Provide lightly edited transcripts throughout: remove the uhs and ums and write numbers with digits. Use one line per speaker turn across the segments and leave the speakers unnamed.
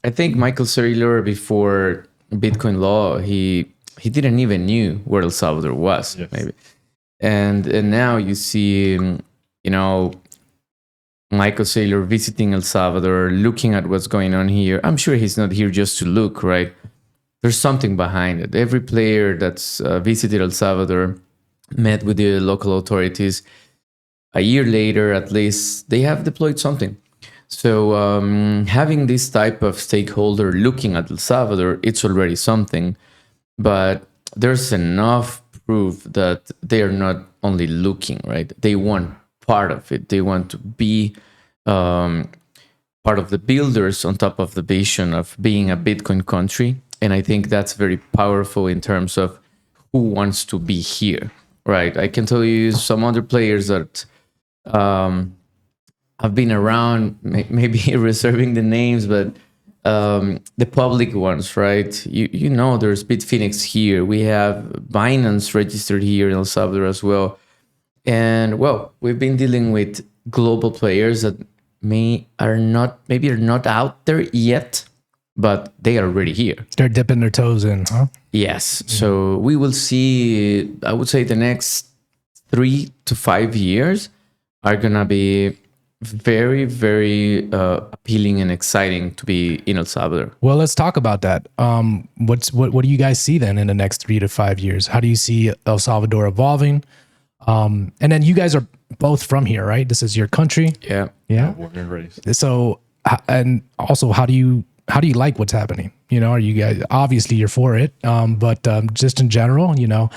I think Michael Saylor, before Bitcoin law, he didn't even knew where El Salvador was,
Yes.
maybe. And now you see, Michael Saylor visiting El Salvador, looking at what's going on here. I'm sure he's not here just to look, right? There's something behind it. Every player that's visited El Salvador, met with the local authorities, a year later, at least, they have deployed something. So having this type of stakeholder looking at El Salvador, it's already something. But there's enough proof that they are not only looking, right? They want part of it. They want to be part of the builders on top of the vision of being a Bitcoin country. And I think that's very powerful in terms of who wants to be here, right? I can tell you some other players that have been around, maybe reserving the names, but the public ones, right? You know, there's Bitfinex here. We have Binance registered here in El Salvador as well. And well, we've been dealing with global players that maybe are not out there yet, but they are already here.
Start dipping their toes in, huh?
Yes. So we will see, I would say the next 3 to 5 years are going to be very, very appealing and exciting to be in El Salvador.
Well, let's talk about that. What do you guys see then in the next 3 to 5 years? How do you see El Salvador evolving? And then you guys are both from here, right? This is your country.
Yeah.
Yeah.
Born and raised.
So, and also, how do you like what's happening? You know, are you guys, obviously you're for it, but just in general, you know,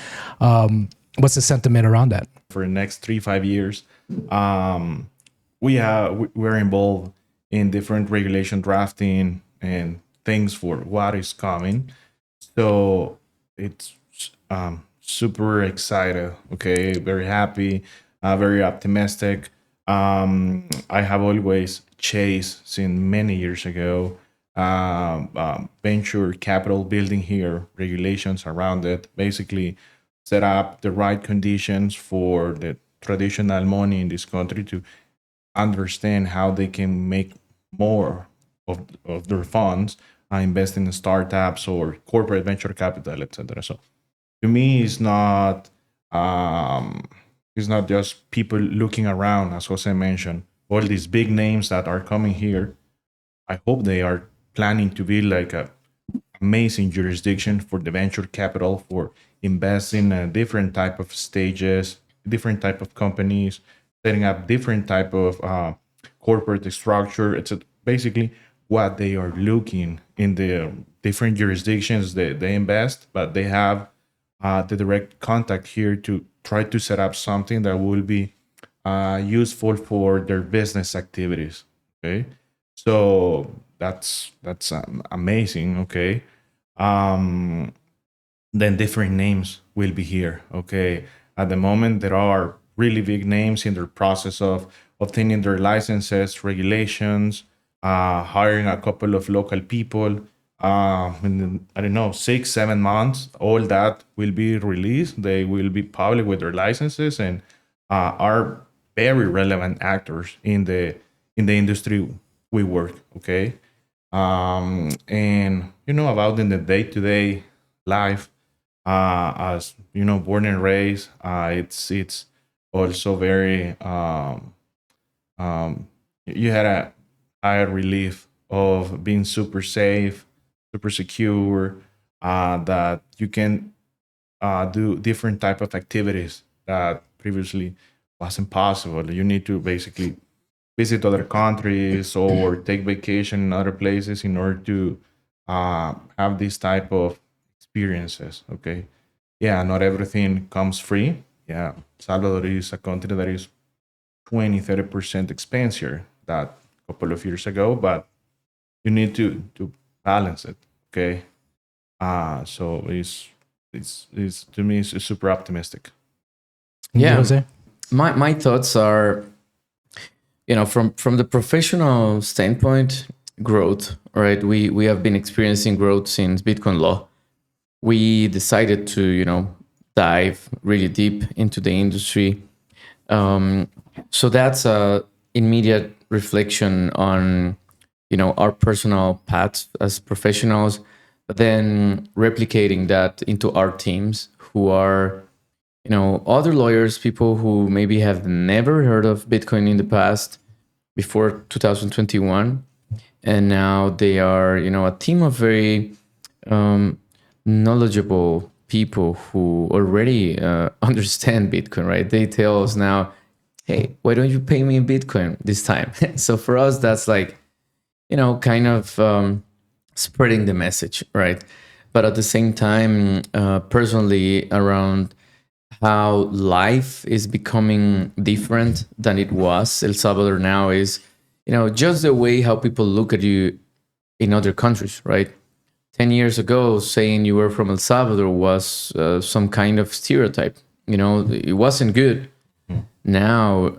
what's the sentiment around that?
For the next 3-5 years, we're involved in different regulation drafting and things for what is coming. So it's super excited. Okay, very happy, very optimistic. I have always chased since many years ago venture capital building here, regulations around it, basically set up the right conditions for the traditional money in this country to understand how they can make more of their funds invest in startups or corporate venture capital, etc. So to me, it's not just people looking around, as Jose mentioned, all these big names that are coming here. I hope they are planning to be like a amazing jurisdiction for the venture capital, for investing in different type of stages, different type of companies, setting up different type of corporate structure. It's basically what they are looking in the different jurisdictions that they invest, but they have the direct contact here to try to set up something that will be useful for their business activities. Okay, so that's amazing. Okay, then different names will be here. Okay, at the moment there are really big names in their process of obtaining their licenses, regulations, hiring a couple of local people. In, I don't know, 6-7 months, all that will be released. They will be public with their licenses and are very relevant actors in the industry we work. Okay, and you know, about in the day-to-day life, as you know, born and raised, it's also very you had a high relief of being super safe, super secure, that you can do different type of activities that previously wasn't possible. You need to basically visit other countries or take vacation in other places in order to have this type of experiences. Okay, yeah, not everything comes free. Yeah, Salvador is a country that is 20-30% expensive that a couple of years ago, but you need to balance it. Okay, so it's to me it's super optimistic.
Yeah.
Jose?
My thoughts are, you know, from the professional standpoint, growth, right? We have been experiencing growth since Bitcoin law. We decided to, you know, dive really deep into the industry. So that's a immediate reflection on our personal paths as professionals, but then replicating that into our teams who are, other lawyers, people who maybe have never heard of Bitcoin in the past before 2021. And now they are, a team of very knowledgeable people who already understand Bitcoin, right? They tell us now, hey, why don't you pay me in Bitcoin this time? So for us, that's like, kind of spreading the message, right? But at the same time, personally, around how life is becoming different than it was. El Salvador now is, just the way how people look at you in other countries, right? 10 years ago, saying you were from El Salvador was some kind of stereotype. It wasn't good. Now,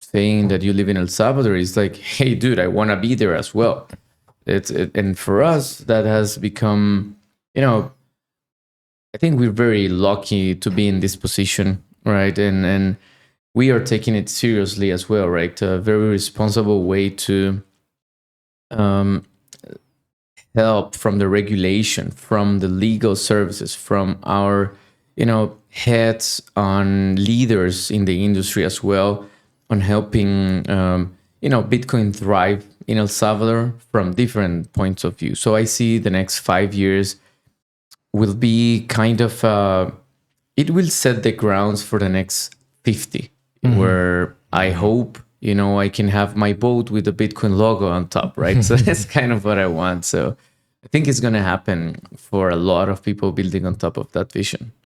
saying that you live in El Salvador is like, hey, dude, I want to be there as well. And for us, that has become, I think we're very lucky to be in this position, right? And we are taking it seriously as well, right? A very responsible way to help from the regulation, from the legal services, from our, heads on leaders in the industry as well, on helping, Bitcoin thrive in El Salvador from different points of view. So I see the next 5 years will be kind of, it will set the grounds for the next 50, where I hope, I can have my boat with the Bitcoin logo on top, right? So that's kind of what I want. So I think it's going to happen for a lot of people building on top of that vision.